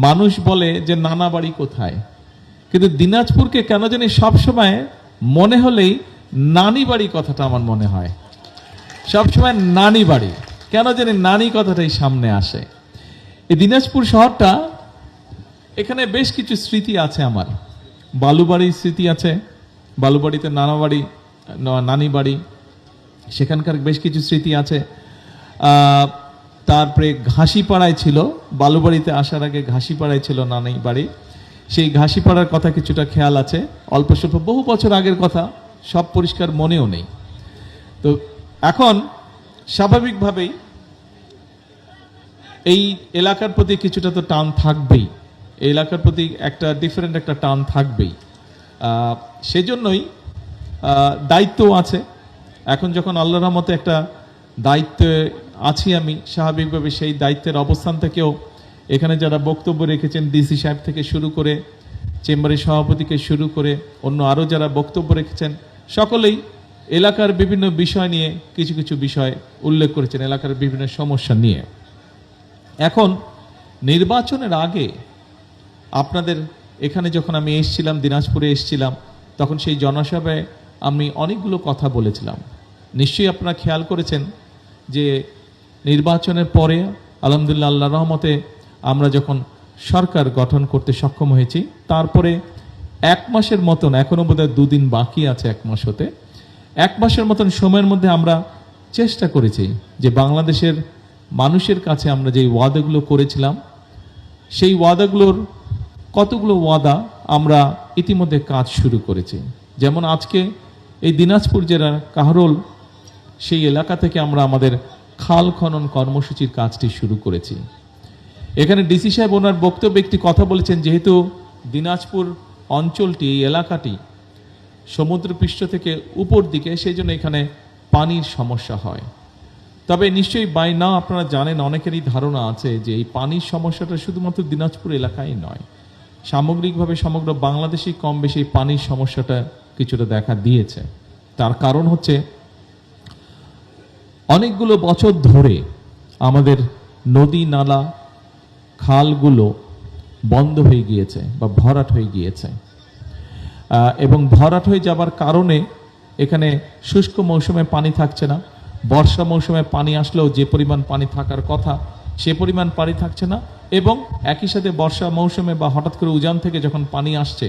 মানুষ বলে যে নানা বাড়ি কোথায়, কিন্তু দিনাজপুরকে কেন জানি সবসময় মনে হলেই নানি বাড়ি কথাটা আমার মনে হয়। সবসময় নানি বাড়ি, কেন জানি নানি কথাটাই সামনে আসে। এই দিনাজপুর শহরটা, এখানে বেশ কিছু স্মৃতি আছে আমার। বালুবাড়ির স্মৃতি আছে, বালুবাড়িতে নানি বাড়ি, সেখানকার বেশ কিছু স্মৃতি আছে। তারপরে ঘাসিপাড়ায় ছিল, বালুবাড়িতে আসার আগে ঘাসিপাড়ায় ছিল নানি বাড়ি। সেই ঘাসিপাড়ার কথা কিছুটা খেয়াল আছে, অল্প স্বল্প, বহু বছর আগের কথা, সব পরিষ্কার মনেও নেই। তো এখন স্বাভাবিকভাবেই এই এলাকার প্রতি কিছুটা তো টান থাকবেই, এই এলাকার প্রতি একটা ডিফারেন্ট একটা টান থাকবেই। সেজন্যই দায়িত্বও আছে। এখন যখন আল্লাহর রহমতে একটা দায়িত্বে আছি আমি, স্বাভাবিকভাবে সেই দায়িত্বের অবস্থান থেকেও এখানে যারা বক্তব্য রেখেছেন, ডিসি সাহেব থেকে শুরু করে চেম্বারের সভাপতিকে শুরু করে অন্য আরও যারা বক্তব্য রেখেছেন, সকলেই এলাকার বিভিন্ন বিষয় নিয়ে কিছু কিছু বিষয় উল্লেখ করেছেন, এলাকার বিভিন্ন সমস্যা নিয়ে। এখন নির্বাচনের আগে আপনাদের এখানে যখন আমি এসেছিলাম, দিনাজপুরে এসেছিলাম, তখন সেই জনসভায় আমি অনেকগুলো কথা বলেছিলাম। নিশ্চয়ই আপনারা খেয়াল করেছেন যে নির্বাচনের পরে আলহামদুলিল্লাহ আল্লাহর রহমতে আমরা যখন সরকার গঠন করতে সক্ষম হয়েছি, তারপরে 1 মাসের মতন, এখনো বোধহয় 2 দিন বাকি আছে 1 মাস হতে, 1 মাসের মতন সময়ের মধ্যে আমরা চেষ্টা করেছি যে বাংলাদেশের মানুষের কাছে আমরা যে ওয়াদাগুলো করেছিলাম, সেই ওয়াদাগুলোর কতগুলো ওয়াদা আমরা ইতিমধ্যে কাজ শুরু করেছি। যেমন আজকে এই দিনাজপুর জেলার কাহরোল, সেই এলাকা থেকে আমরা আমাদের খাল খনন কর্মসূচির কাজটি শুরু করেছি। এখানে ডিসি সাহেব ওনার বক্তব্যে একটি কথা বলেছেন, যেহেতু দিনাজপুর অঞ্চলটি, এই এলাকাটি সমুদ্রপৃষ্ঠ থেকে উপর দিকে, সেই জন্য এখানে পানির সমস্যা হয়। তবে নিশ্চয়ই বাই নাও আপনারা জানেন, অনেকেরই ধারণা আছে যে এই পানির সমস্যাটা শুধুমাত্র দিনাজপুর এলাকায় নয়, সামগ্রিকভাবে সমগ্র বাংলাদেশেই কম বেশি পানির সমস্যাটা কিছুটা দেখা দিয়েছে। তার কারণ হচ্ছে অনেকগুলো বছর ধরে আমাদের নদী নালা খালগুলো বন্ধ হয়ে গিয়েছে বা ভরাট হয়ে গিয়েছে, এবং ভরাট হয়ে যাবার কারণে এখানে শুষ্ক মৌসুমে পানি থাকছে না, বর্ষা মৌসুমে পানি আসলেও যে পরিমাণ পানি থাকার কথা সে পরিমাণ পানি থাকছে না, এবং একই সাথে বর্ষা মৌসুমে বা হঠাৎ করে উজান থেকে যখন পানি আসছে,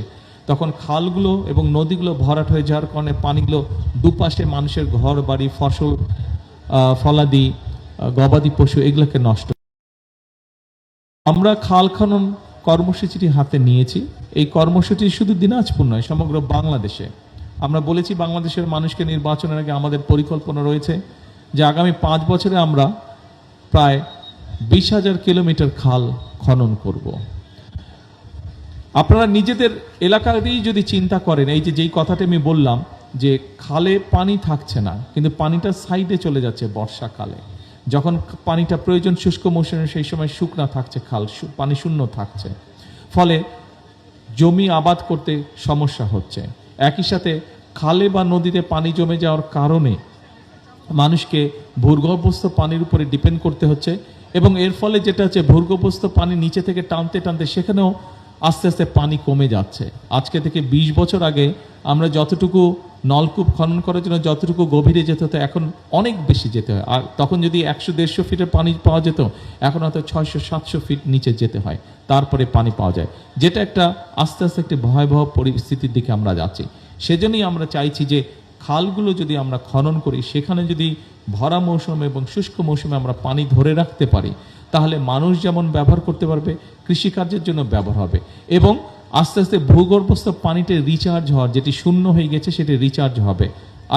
তখন খালগুলো এবং নদীগুলো ভরাট হয়ে যাওয়ার কারণে পানিগুলো দুপাশে মানুষের ঘর বাড়ি, ফসল ফলাদি, গবাদি পশু এগুলোকে নষ্ট। আমরা খাল খনন কর্মসূচিটি হাতে নিয়েছি। এই কর্মসূচি শুধু দিনাজপুর নয়, সমগ্র বাংলাদেশে। আমরা বলেছি বাংলাদেশের মানুষকে নির্বাচনের আগে আমাদের পরিকল্পনা রয়েছে যে আগামী 5 বছরে আমরা প্রায় 20,000 কিলোমিটার খাল খনন করব। আপনারা নিজেদের এলাকাতেই যদি চিন্তা করেন, এই যে যেই কথাটা আমি বললাম যে খালে পানি থাকছে না, কিন্তু পানিটা সাইডে চলে যাচ্ছে বর্ষাকালে, যখন পানিটা প্রয়োজন শুষ্ক মৌসুমে, সেই সময় শুকনা থাকছে খাল, পানি শূন্য থাকছে, ফলে জমি আবাদ করতে সমস্যা হচ্ছে। একই সাথে খালে বা নদীতে পানি জমে যাওয়ার কারণে মানুষকে ভূগর্ভস্থ পানির উপরে ডিপেন্ড করতে হচ্ছে, এবং এর ফলে যেটা হচ্ছে ভূগর্ভস্থ পানি নিচে থেকে টানতে টানতে সেখানেও আস্তে আস্তে পানি কমে যাচ্ছে। আজকে থেকে 20 বছর আগে আমরা যতটুকু নলকূপ খনন করার জন্য যতটুকু গভীরে যেতে হতো, এখন অনেক বেশি যেতে হয়। আর তখন যদি 100-150 ফিটের পানি পাওয়া যেত, এখন হয়তো 600-700 ফিট নিচে যেতে হয়, তারপরে পানি পাওয়া যায়, যেটা একটা আস্তে আস্তে একটি ভয়াবহ পরিস্থিতির দিকে আমরা যাচ্ছি। সেজন্যই আমরা চাইছি যে খালগুলো যদি আমরা খনন করি, সেখানে যদি ভরা মৌসুমে এবং শুষ্ক মৌসুমে আমরা পানি ধরে রাখতে পারি, তাহলে মানুষ যেমন ব্যবহার করতে পারবে, কৃষিকার্যের জন্য ব্যবহার হবে, এবং আস্তে আস্তে ভূগর্ভস্থ পানিতে রিচার্জ হওয়ার, যেটি শূন্য হয়ে গেছে সেটি রিচার্জ হবে।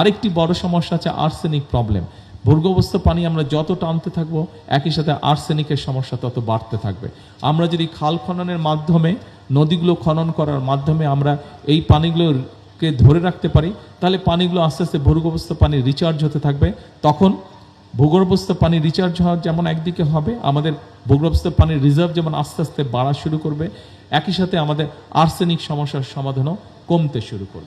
আরেকটি বড় সমস্যা আছে আর্সেনিক প্রবলেম। ভূগর্ভস্থ পানি আমরা যত টানতে থাকবো, একই সাথে আর্সেনিকের সমস্যা তত বাড়তে থাকবে। আমরা যদি খাল খননের মাধ্যমে, নদীগুলো খনন করার মাধ্যমে আমরা এই পানিগুলোকে ধরে রাখতে পারি, তাহলে পানিগুলো আস্তে আস্তে ভূগর্ভস্থ পানি রিচার্জ হতে থাকবে। তখন ভূগর্ভস্থ পানি রিচার্জ হওয়া যেমন একদিকে হবে, আমাদের ভূগর্ভস্থ পানির রিজার্ভ যেমন আস্তে আস্তে বাড়া শুরু করবে, একই সাথে আমাদের আর্সেনিক সমস্যার সমাধানও কমতে শুরু করবে।